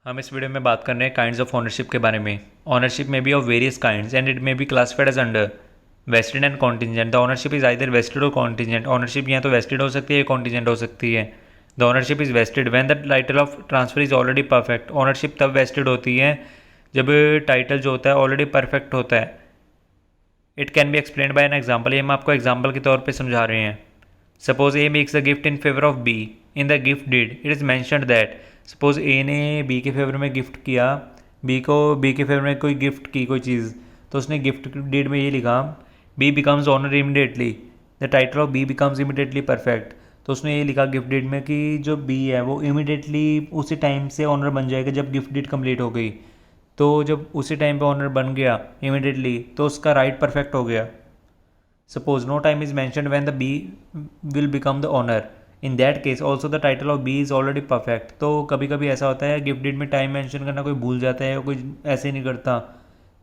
हम इस वीडियो में बात कर रहे हैं काइंड्स ऑफ ओनरशिप के बारे में। Ownership may be of various kinds and it may be classified as under vested and contingent. The ownership is either vested or contingent. Ownership या तो वेस्टेड हो सकती है या कॉन्टिजेंट हो सकती है। The ownership is vested when the title of transfer is already perfect. Ownership तब वेस्टेड होती है जब टाइटल जो होता है ऑलरेडी परफेक्ट होता है। It can be explain by an example. ये हम आपको एग्जाम्पल के तौर पर समझा रहे हैं। Suppose A makes a gift in favour of B. In the gift deed it is mentioned that. Suppose A ने बी के फेवर में गिफ्ट किया, बी के फेवर में कोई गिफ्ट की कोई चीज़, तो उसने गिफ्ट डीड में ये लिखा B becomes owner immediately. The title of B becomes immediately perfect. तो उसने ये लिखा गिफ्ट डीड में कि जो बी है वो इमीडिएटली उसी टाइम से ऑनर बन जाएगा जब गिफ्ट डीड कंप्लीट हो गई। तो जब उसी टाइम पे ऑनर बन गया इमीडिएटली तो उसका राइट परफेक्ट हो गया। Suppose no time is mentioned when the B will become the owner. In that case also the title of B is already perfect. तो कभी कभी ऐसा होता है गिफ्ट डीड में टाइम मेंशन करना कोई भूल जाता है या कोई ऐसे नहीं करता,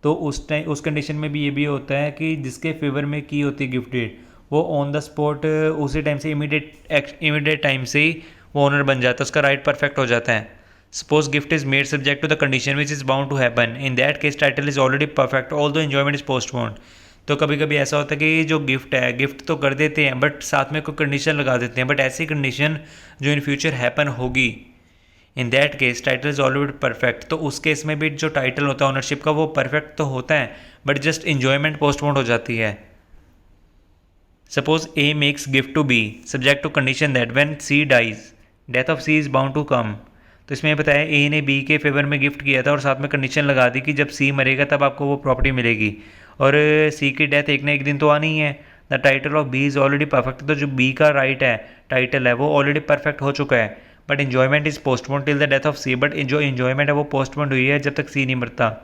तो उस टाइम उस कंडीशन में भी ये भी होता है कि जिसके फेवर में की होती है गिफ्ट डीड वो ऑन द स्पॉट उसी टाइम से इमीडिएट टाइम से ही वो ओनर बन जाता है, उसका राइट परफेक्ट हो जाता है। Suppose gift is made subject to the condition which is bound to happen. In that case title is already perfect although enjoyment is postponed. तो कभी कभी ऐसा होता है कि जो गिफ्ट है गिफ्ट तो कर देते हैं बट साथ में कोई कंडीशन लगा देते हैं, बट ऐसी कंडीशन जो इन फ्यूचर हैपन होगी। इन that case title is already perfect. तो उस केस में भी जो टाइटल होता है ओनरशिप का वो परफेक्ट तो होता है बट जस्ट इंजॉयमेंट पोस्टपोन हो जाती है। Suppose A makes gift to B subject to condition that when C dies death of C is bound to come. तो इसमें बताया ए ने बी के फेवर में गिफ्ट किया था और साथ में कंडीशन लगा दी कि जब सी मरेगा तब आपको वो प्रॉपर्टी मिलेगी, और सी की डेथ एक ना एक दिन तो आनी ही है। The title of B is already perfect. तो जो बी का राइट है टाइटल है वो ऑलरेडी परफेक्ट हो चुका है but enjoyment is postpone till the death of C. But जो इन्जॉयमेंट है वो पोस्टपोन हुई है जब तक सी नहीं मरता।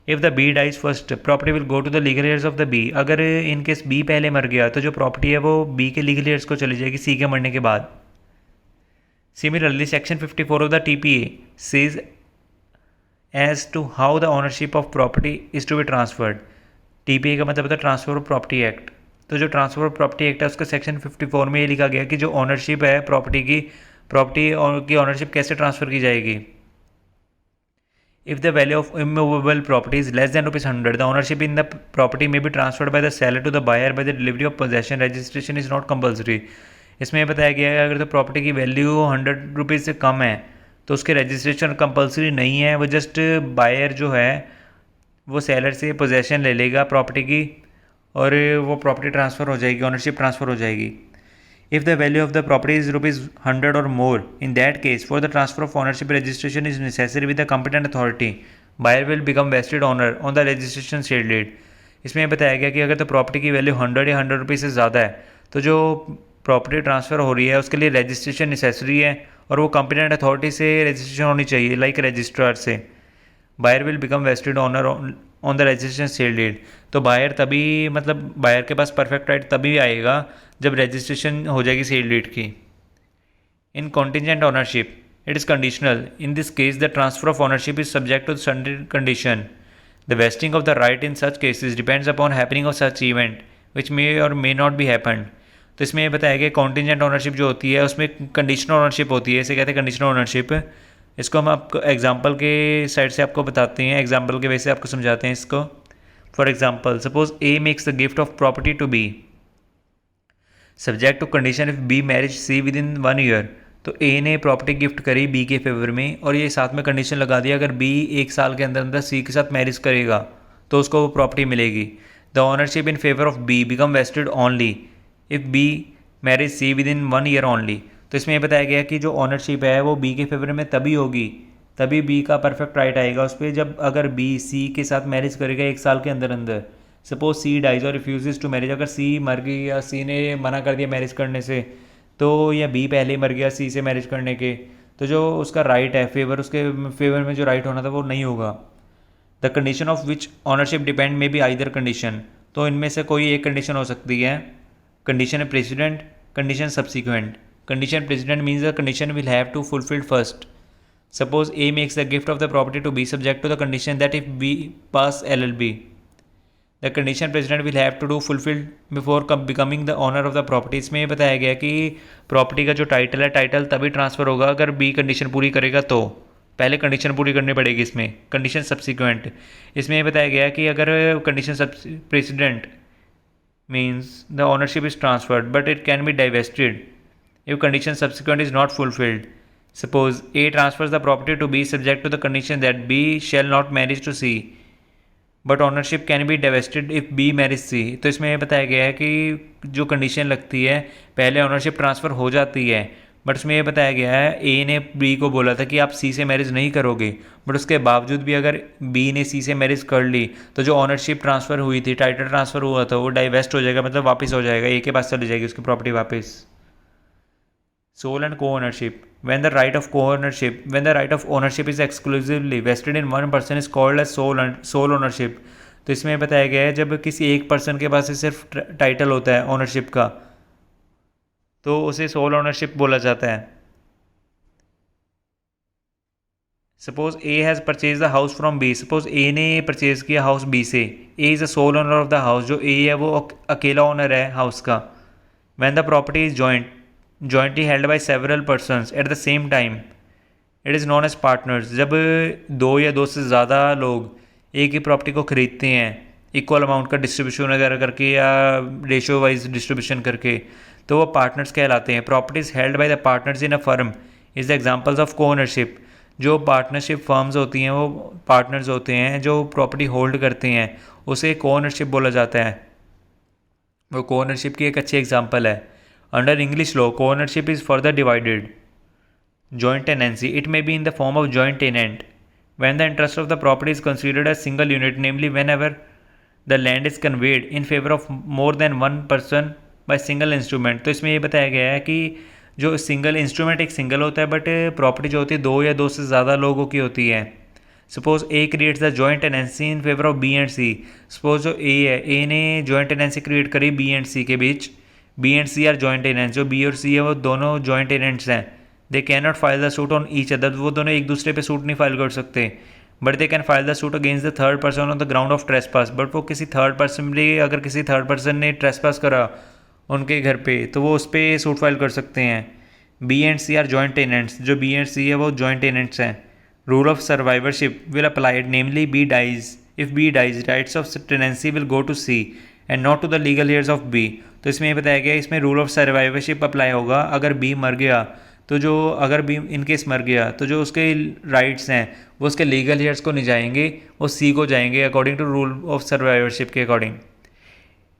If the B dies first property will go to the legal heirs of the B. अगर इन केस बी पहले मर गया तो जो प्रॉपर्टी है वो बी के लीगल एयर्स को चली जाएगी सी के मरने के बाद। Similarly section 54 of the TPA says as to how the ownership of property is to be transferred। TPA का मतलब होता है ट्रांसफर ऑफ प्रॉपर्टी एक्ट। तो जो ट्रांसफर ऑफ प्रॉपर्टी एक्ट है उसका सेक्शन 54 में ये लिखा गया कि जो ओनरशिप है प्रॉपर्टी की ओनरशिप कैसे ट्रांसफर की जाएगी। If the value of immovable property is less than ₹100, the ownership in the property may be transferred by the seller to the buyer by the delivery of possession. Registration is not compulsory। इसमें यह बताया गया है अगर तो property की value ₹100 से कम है तो उसके रजिस्ट्रेशन कंपलसरी नहीं है, वो जस्ट बायर जो है वो सेलर से पोजेसन ले लेगा प्रॉपर्टी की और वो प्रॉपर्टी ट्रांसफ़र हो जाएगी, ओनरशिप ट्रांसफ़र हो जाएगी। If the value of the property is ₹100 और more, in that case for the transfer of ownership registration is necessary with the competent authority. Buyer will become vested owner on the registration sale date. इसमें बताया गया कि अगर तो property की value 100 या ₹100 से ज़्यादा है तो जो प्रॉपर्टी ट्रांसफ़र हो रही है उसके लिए रजिस्ट्रेशन नेसेसरी है और वो कॉम्पिटेंट अथॉरिटी से रजिस्ट्रेशन होनी चाहिए लाइक रजिस्ट्रार से। Buyer will become vested owner on the registration sale date. तो बायर तभी मतलब बायर के पास परफेक्ट राइट तभी आएगा जब रजिस्ट्रेशन हो जाएगी सेल डेट की। In contingent ownership it is conditional. In this case the transfer of ownership is subject to sundry condition. The vesting of the right in such cases depends upon happening of such event which may और may not be happened. तो इसमें ये बताया गया contingent ownership जो होती है उसमें कंडीशनल ओनरशिप होती है, इसे कहते हैं कंडीशनल ओनरशिप। इसको हम आपको एग्जांपल के साइड से आपको बताते हैं, एग्जांपल के वजह से आपको समझाते हैं इसको। For example suppose A makes the gift of property to B subject to condition if B marriage C within 1 year. तो ए ने प्रॉपर्टी गिफ्ट करी बी के फेवर में और ये साथ में कंडीशन लगा दिया अगर बी 1 साल के अंदर अंदर सी के साथ मैरिज करेगा तो उसको वो प्रॉपर्टी मिलेगी। The ownership in favour of B become vested only if B marriage C within 1 year only. तो इसमें यह बताया गया कि जो ओनरशिप है वो बी के फेवर में तभी होगी, तभी बी का परफेक्ट राइट आएगा उस पर जब अगर बी सी के साथ मैरिज करेगा 1 साल के अंदर अंदर। सपोज सी डाइज और रिफ्यूज़ टू मैरिज, अगर सी मर गई या सी ने मना कर दिया मैरिज करने से तो या बी पहले ही मर गया सी से मैरिज करने के, तो जो उसका राइट है फेवर उसके फेवर में जो राइट होना था वो नहीं होगा। The condition of which ownership depend may be either condition. तो इनमें से कोई एक कंडीशन हो सकती है। Condition precedent, condition subsequent. Condition precedent means the condition will have to fulfilled first. Suppose A makes the gift of the property to B subject to the condition that if B pass LLB the condition precedent will have to do fulfilled before becoming the owner of the property. इसमें ये बताया गया कि property का जो title है title तभी transfer होगा अगर बी कंडीशन पूरी करेगा तो पहले कंडीशन पूरी करनी पड़ेगी इसमें। कंडीशन सब्सिक्वेंट, इसमें ये बताया गया है कि अगर condition president means the ownership is transferred but it can be divested if condition subsequent is not fulfilled. Suppose A transfers the property to B subject to the condition that B shall not marry to C but ownership can be divested if B marries C। तो इसमें यह बताया गया है कि जो condition लगती है पहले ओनरशिप ट्रांसफ़र हो जाती है, बट इसमें यह बताया गया है ए ने बी को बोला था कि आप सी से मैरिज नहीं करोगे, बट उसके बावजूद भी अगर बी ने सी से मैरिज कर ली तो जो ओनरशिप ट्रांसफ़र हुई थी, टाइटल ट्रांसफ़र हुआ था, वो डाइवेस्ट हो जाएगा, मतलब वापस हो जाएगा, ए के पास चली जाएगी उसकी प्रॉपर्टी वापस। Sole and co-ownership. When the right of ownership is exclusively vested in one person is called as sole ownership। तो इसमें बताया गया है जब किसी एक पर्सन के पास सिर्फ टाइटल होता है ओनरशिप का तो उसे सोल ओनरशिप बोला जाता है। Suppose A has purchase the house from B, suppose A ने परचेज किया हाउस बी से, A is a sole owner of the house, जो ए है वो अकेला ओनर है हाउस का। When the property is jointly held by several persons at the same time it is known as partners। जब दो या दो से ज़्यादा लोग एक ही प्रॉपर्टी को खरीदते हैं इक्वल अमाउंट का डिस्ट्रीब्यूशन वगैरह करके या रेशियो वाइज डिस्ट्रीब्यूशन करके तो वो पार्टनर्स कहलाते हैं। Properties held by the partners in a firm is the examples of co-ownership. जो पार्टनरशिप फर्म्स होती हैं वो पार्टनर्स होते हैं जो प्रॉपर्टी होल्ड करते हैं, उसे को-ओनरशिप बोला जाता है। वो को-ओनरशिप की एक अच्छी एग्जांपल है। Under English law, co-ownership is further divided. Joint tenancy, it may be in the form of joint tenant when the interest of the property is considered as single unit, namely whenever the land is conveyed in favor of more than one person by single instrument। तो इसमें ये बताया गया है कि जो single instrument एक single होता है बट प्रॉपर्टी जो होती है दो या दो से ज़्यादा लोगों की होती है। Suppose A creates the joint tenancy in favour of B and C. Suppose जो ए है, ए ने जॉइंट टेनेंसी क्रिएट करी बी एंड सी के बीच, B and C are joint tenants, जो बी और सी है वो दोनों जॉइंट टेनेंट्स हैं। They can not file the suit on each other, वो दोनों एक दूसरे पे सूट नहीं फाइल कर सकते, but they can file the suit against the third person on the ground of trespass. But वो किसी थर्ड पर्सन पे, अगर किसी थर्ड पर्सन ने ट्रेसपास करा उनके घर पे तो वो उस पर सूट फाइल कर सकते हैं। B and C are joint tenants, जो बी एंड सी है वो जॉइंट टेनेंट्स हैं। Rule of survivorship will applied, namely B dies, if B dies rights of tenancy will go to C and not to the legal heirs of B. तो इसमें ये बताया गया इसमें rule of survivorship apply होगा। अगर B मर गया तो जो, अगर बी इन केस मर गया तो जो उसके राइट्स हैं वो उसके लीगल हेयर्स को नहीं जाएंगे, वो सी को जाएंगे according to rule of survivorship के according.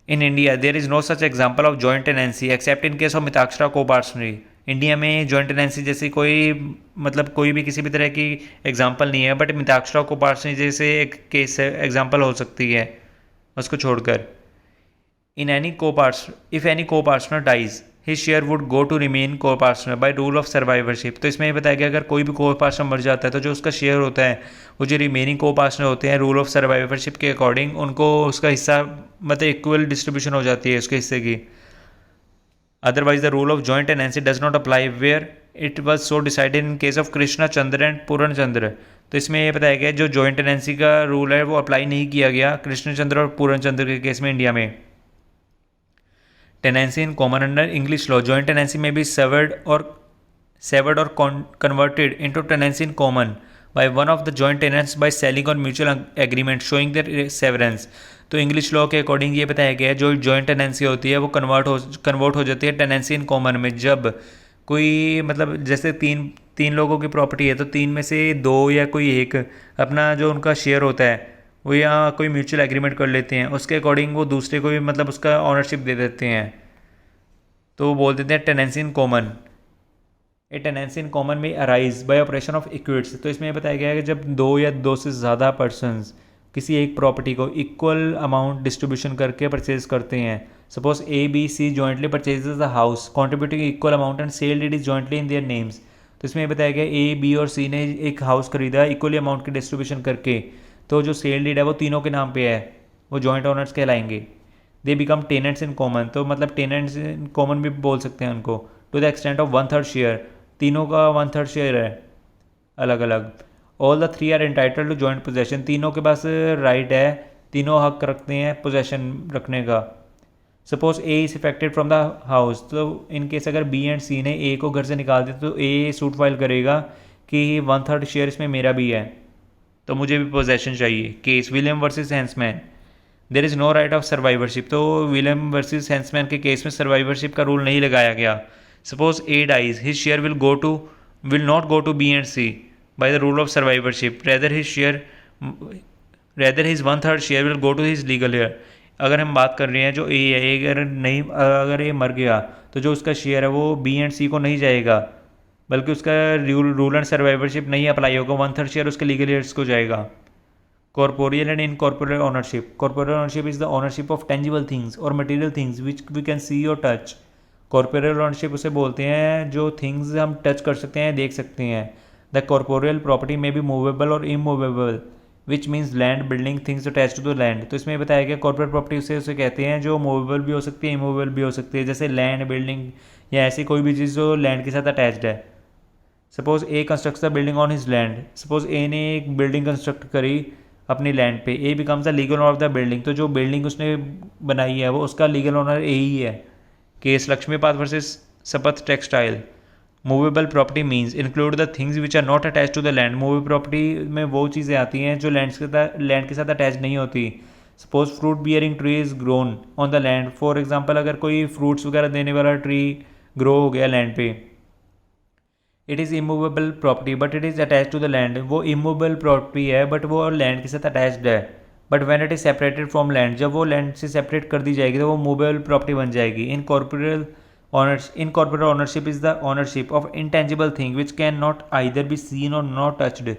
In India there is no such example of joint tenancy except in case of Mitakshara coparcenary. India में जॉइंट टेनेंसी जैसी कोई मतलब कोई भी किसी भी तरह की एग्जाम्पल नहीं है, बट मिताक्षरा कोपार्टनरी जैसे एक केस एग्जाम्पल हो सकती है उसको छोड़कर। In any co-partner, if any co-partner dies, his share would go to remain co-partner by rule of survivorship। तो इसमें ये बताया गया अगर कोई भी co-partner मर जाता है तो जो उसका शेयर होता है वो जो रिमेनिंग co-partner होते हैं रूल ऑफ सर्वाइवरशिप के अकॉर्डिंग उनको उसका हिस्सा मतलब इक्वल डिस्ट्रीब्यूशन हो जाती है उसके हिस्से की। Otherwise the rule of joint tenancy does not apply where it was so decided in case of Krishna Chandra and Purna Chandra. तो इसमें ये बताया गया जो जॉइंट टेनेंसी का रूल है वो अप्लाई नहीं किया गया कृष्ण चंद्र और पूर्ण चंद्र के केस में इंडिया में। Tenancy in common under English law, joint tenancy may be severed or converted into tenancy in common by one of the joint tenants by selling on mutual agreement showing their severance। तो English law के according ये बताया गया है जो joint tenancy होती है वो कन्वर्ट हो जाती है टेनेंसी इन कॉमन में जब कोई मतलब जैसे तीन लोगों की प्रॉपर्टी है तो तीन में से दो या कोई एक अपना जो उनका शेयर होता है वो यहाँ कोई म्यूचुअल एग्रीमेंट कर लेते हैं, उसके अकॉर्डिंग वो दूसरे को भी मतलब उसका ऑनरशिप दे देते हैं, तो वो बोल देते हैं tenancy in common. A tenancy in common में अराइज बाय ऑपरेशन ऑफ इक्विट्स। तो इसमें बताया गया है कि जब दो या दो से ज़्यादा पर्सनस किसी एक प्रॉपर्टी को इक्वल अमाउंट डिस्ट्रीब्यूशन करके परचेज करते हैं। Suppose A B C jointly purchases the house contributing equal amount and sale deed is jointly in their names. तो इसमें बताया गया ए बी और सी ने एक हाउस खरीदा इक्वली अमाउंट की डिस्ट्रीब्यूशन करके, तो जो सेल डीड है वो तीनों के नाम पे है, वो जॉइंट ओनर्स कहलाएंगे। They become tenants in common, तो मतलब टेनेंट्स इन कॉमन भी बोल सकते हैं उनको। To the extent of 1/3 share, तीनों का 1/3 शेयर है अलग अलग। All the three are entitled to joint possession, तीनों के पास राइट है, तीनों हक रखते हैं पोजेशन रखने का। Suppose A is affected from the house, तो इन केस अगर बी एंड सी ने ए को घर से निकाल दिया तो ए सूट फाइल करेगा कि 1/3 शेयर इसमें मेरा भी है, तो मुझे भी पोजेशन चाहिए। Case William versus Hansman, there is no right of survivorship. तो विलियम वर्सेस हैंसमैन के केस में सर्वाइवरशिप का रूल नहीं लगाया गया। Suppose A dies, his share will not go to B and C by the rule of survivorship, rather his 1/3 share will go to his legal heir. अगर हम बात कर रहे हैं जो ए है, अगर ए मर गया तो जो उसका शेयर है वो बी एंड सी को नहीं जाएगा, बल्कि उसका रूल एंड सर्वाइवरशिप नहीं अप्लाई होगा, 1/3 शेयर उसके लीगल हेयर्स को जाएगा। Corporeal and incorporeal ownership, corporeal ownership is the ownership of tangible things और material things which we can see और टच। कॉर्पोरियल ओनरशिप उसे बोलते हैं जो थिंग्स हम टच कर सकते हैं, देख सकते हैं। The corporeal property may be movable और immovable, which means land, building, things attach to the land. तो इसमें बताया गया कॉर्पोरेट प्रॉपर्टी उसे कहते हैं जो मूवेबल भी हो सकती है, इमूवेबल भी हो सकती है, जैसे लैंड, बिल्डिंग या ऐसी कोई भी चीज़ जो लैंड के साथ अटैच्ड है। Suppose A constructs the building on his land, suppose A ने एक बिल्डिंग कंस्ट्रक्ट करी अपनी लैंड पे, A becomes the legal owner of the building. तो जो बिल्डिंग उसने बनाई है वो उसका लीगल ओनर ए ही है। Case Lakshmipad versus Sapath textile, movable property means include the things which are not attach to the land. Movable property में वो चीज़ें आती हैं जो लैंड के साथ अटैच नहीं होती। Suppose fruit bearing tree is grown on the land, for example अगर कोई फ्रूट्स वगैरह देने वाला ट्री ग्रो हो गया लैंड पे, it is immovable property but it is attach to the land. वो इमूवेबल प्रॉपर्टी है बट वो लैंड के साथ अटैच्ड है। But when it is separated from land, जब वो लैंड से सेपरेट कर दी जाएगी तो वो मूवेबल प्रॉपर्टी बन जाएगी। Incorporate ownership is the ownership of intangible thing which can not either be seen और not touched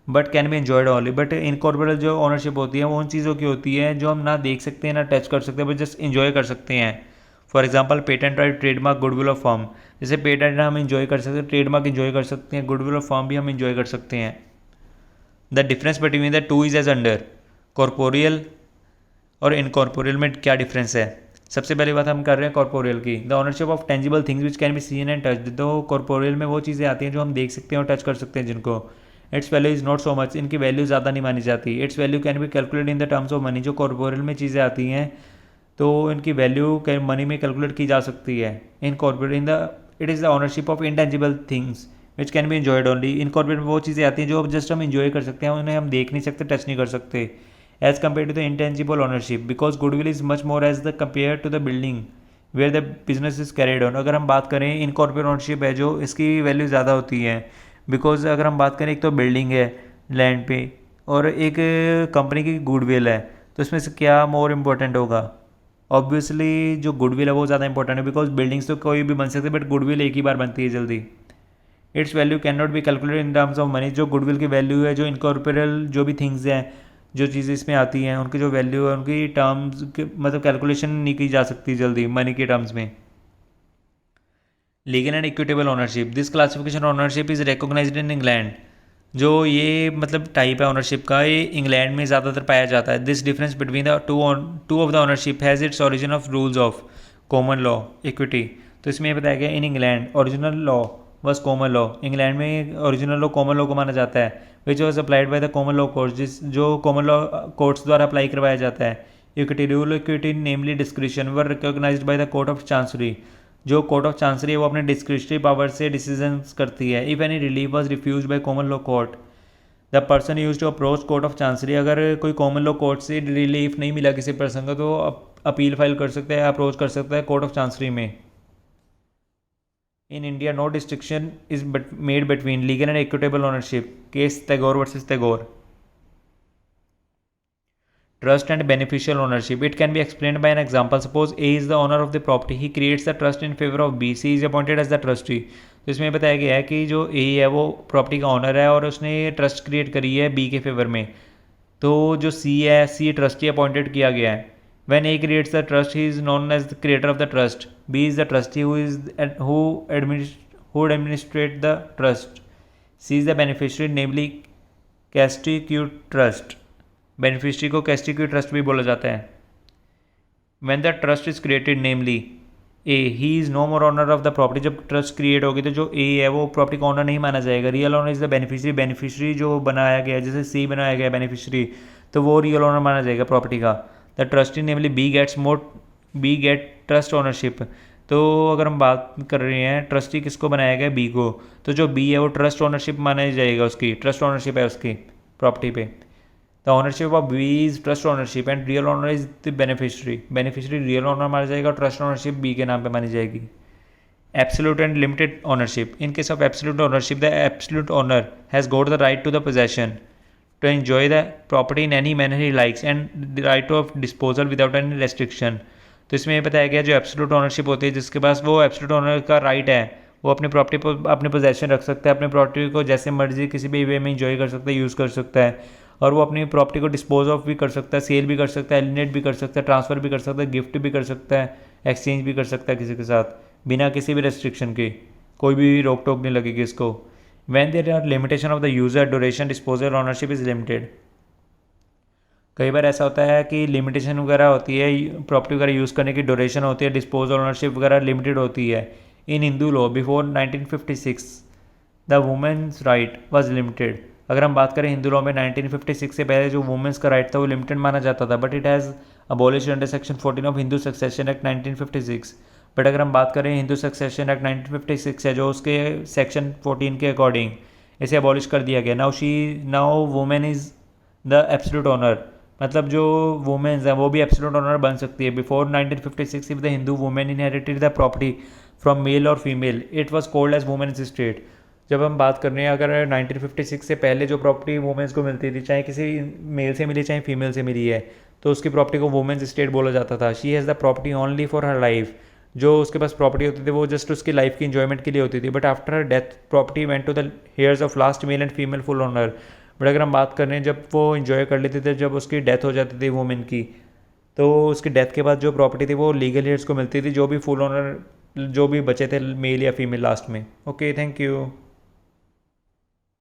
but can be enjoyed only. But incorporate जो ओनरशिप होती है वो उन चीज़ों की होती है जो हम ना देख सकते हैं ना टच कर सकते हैं, बट जस्ट इंजॉय कर सकते हैं। For example patent right, trademark, goodwill of firm. जैसे पेटेंट हम इंजॉय कर सकते हैं, ट्रेडमार्क इंजॉय कर सकते हैं, गुडविल ऑफ फर्म भी हम इंजॉय कर सकते हैं। The difference between the two is as under. Corporeal और इनकॉर्पोरियल में क्या डिफरेंस है? सबसे पहली बात हम कर रहे हैं कॉर्पोरियल की। The ownership of tangible things which can be seen and touch. तो कॉर्पोरियल में वो चीज़ें आती हैं जो हम देख सकते हैं और टच कर सकते हैं जिनको। It's value is not so much, इनकी वैल्यू ज़्यादा नहीं मानी जाती। It's value can be calculate in the terms of money. जो कॉर्पोरियल में चीज़ें आती हैं तो इनकी वैल्यू मनी में कैलकुलेट की जा सकती है। It is the ownership of intangible things which can be enjoyed only. Incorporate में वो चीज़ें आती हैं जो जस्ट हम इंजॉय कर सकते हैं, उन्हें हम देख नहीं सकते, टच नहीं कर सकते। As compare to the intangible ownership, because goodwill is much more as the compare to the building where the business is carried on. अगर हम बात करें इनकॉर्पोरेट ओनरशिप है जो इसकी वैल्यू ज़्यादा होती है, बिकॉज अगर हम बात करें एक तो बिल्डिंग है लैंड पे और एक कंपनी की गुडविल है, तो इसमें से क्या मोर इम्पोर्टेंट होगा? ऑब्वियसली जो गुडविल है वो ज़्यादा इंपॉर्टेंट है, बिकॉज बिल्डिंग्स तो कोई भी बन सकती है बट गुडविल एक ही बार बनती है जल्दी। It's value can not be calculate in terms of money. जो गुडविल की वैल्यू है, जो इनकॉर्पोरेल जो भी थिंग्स हैं, जो चीज़ें इसमें आती हैं, उनकी जो वैल्यू है उनकी टर्म्स मतलब कैलकुलेशन नहीं की जा सकती जल्दी मनी के टर्म्स में। Legal and equitable ownership, this classification ownership is recognised in England. जो ये मतलब टाइप है ओनरशिप का, ये इंग्लैंड में ज़्यादातर पाया जाता है। This difference between the two of the ownership has its origin of rules of common law equity. तो इसमें ये बताया गया in England original law was common law. England में ओरिजिनल लॉ कॉमन लॉ को माना जाता है, which was applied by the common law courts, जो कॉमन लॉ कोर्ट्स द्वारा अप्लाई करवाया जाता है। Equity rule equity namely discretion were recognised by the court of chancery. जो कोर्ट ऑफ चांसरी है वो अपने डिस्क्रिशनरी पावर से डिसीजंस करती है। If any relief was refuse by common law court, the person use to approach court of chancery. अगर कोई common law court से रिलीफ नहीं मिला किसी पर्सन को तो अपील फाइल कर सकता है, अप्रोच कर सकता है कोर्ट ऑफ चांसरी में। In India no distinction is made between legal and equitable ownership. Case Tagore versus Tagore. Trust and beneficial ownership. It can be explained by an example. Suppose A is the owner of the property. He creates the trust in favor of B. C is appointed as the trustee. तो इसमें बताया गया है कि जो A है वो property का ऑनर है और उसने ट्रस्ट क्रिएट करी है B के फेवर में। तो जो C है, C ट्रस्टी अपॉइंटेड किया गया है। When A creates the trust, he is known as the creator of the trust. B is the trustee who administrate the trust. C is the beneficiary, namely constitute trust. Beneficiary को कैस्टिक्यूट trust भी बोला जाता है। When the trust is created namely A, he is no more owner of the property. जब trust create होगी तो जो ए है वो प्रॉपर्टी का ऑनर नहीं माना जाएगा। Real owner is the beneficiary. Beneficiary जो बनाया गया, जैसे सी बनाया गया बेनिफिशरी, तो वो रियल ऑनर माना जाएगा प्रॉपर्टी का। The trustee namely B get trust ownership. तो अगर हम बात कर रहे हैं ट्रस्टी किसको बनाया गया, बी को, तो जो बी है वो ट्रस्ट ओनरशिप माना जाएगा, उसकी ट्रस्ट ओनरशिप है उसकी प्रॉपर्टी पे। The ownership of B is trust ownership and real owner is the beneficiary. Beneficiary real owner माना जाएगा और ट्रस्ट ओनरशिप बी के नाम पे मानी जाएगी। Absolute and limited ownership. In case of absolute ownership the absolute owner has got the right to the possession to enjoy the property in any manner he likes and the right of disposal without any restriction। तो इसमें ये बताया गया जो absolute ownership होती है, जिसके पास वो एब्सोल्यूट ओनर का राइट है, वो अपनी प्रॉपर्टी पर अपने पोजेशन रख सकता है, अपनी प्रॉपर्टी को जैसे मर्जी किसी भी वे में इंजॉय कर सकता है, यूज़ कर सकता है, और वो अपनी प्रॉपर्टी को डिस्पोज ऑफ भी कर सकता है, सेल भी कर सकता है, एलिनेट भी कर सकता है, ट्रांसफ़र भी कर सकता है, गिफ्ट भी कर सकता है, एक्सचेंज भी कर सकता है किसी के साथ, बिना किसी भी रेस्ट्रिक्शन के। कोई भी रोक टोक नहीं लगेगी इसको। When there are limitation of the user duration disposal ownership is limited। कई बार ऐसा होता है कि लिमिटेशन वगैरह होती है, प्रॉपर्टी वगैरह यूज़ करने की ड्यूरेशन होती है, डिस्पोजल ओनरशिप वगैरह लिमिटेड होती है। In Hindu law before 1956 the women's right was limited. अगर हम बात करें हिंदू लॉ में 1956 से पहले जो वुमेन्स का राइट था वो लिमिटेड माना जाता था, but it has abolish under section 14 of Hindu succession act 1956। But अगर हम बात करें हिंदू सक्सेशन एक्ट 1956 है जो उसके सेक्शन 14 के अकॉर्डिंग इसे अबॉलिश कर दिया गया। Now women is the absolute owner, मतलब जो वुमेन्स हैं वो भी एब्सोल्यूट ओनर बन सकती है। Before 1956 if the Hindu women inherited the property from male और female it was called as women's state. जब हम बात कर रहे हैं अगर 1956 से पहले जो प्रॉपर्टी वुमेन्स को मिलती थी, चाहे किसी मेल से मिली चाहे फीमेल से मिली है, तो उसकी प्रॉपर्टी को वुमेन्स स्टेट बोला जाता था। She has the property only for her life. जो उसके पास प्रॉपर्टी होती थी वो जस्ट उसकी लाइफ की इंजॉयमेंट के लिए होती थी, but after her death property went to the heirs of last male and female full owner. But अगर हम बात कर रहे हैं जब वो इन्जॉय कर लेते थे, जब उसकी डेथ हो जाती थी वुमेन की, तो उसकी डेथ के बाद जो प्रॉपर्टी थी वो लीगल हेयर्स को मिलती थी, जो भी फुल ओनर जो भी बचे थे मेल या फीमेल लास्ट में। Okay, thank you.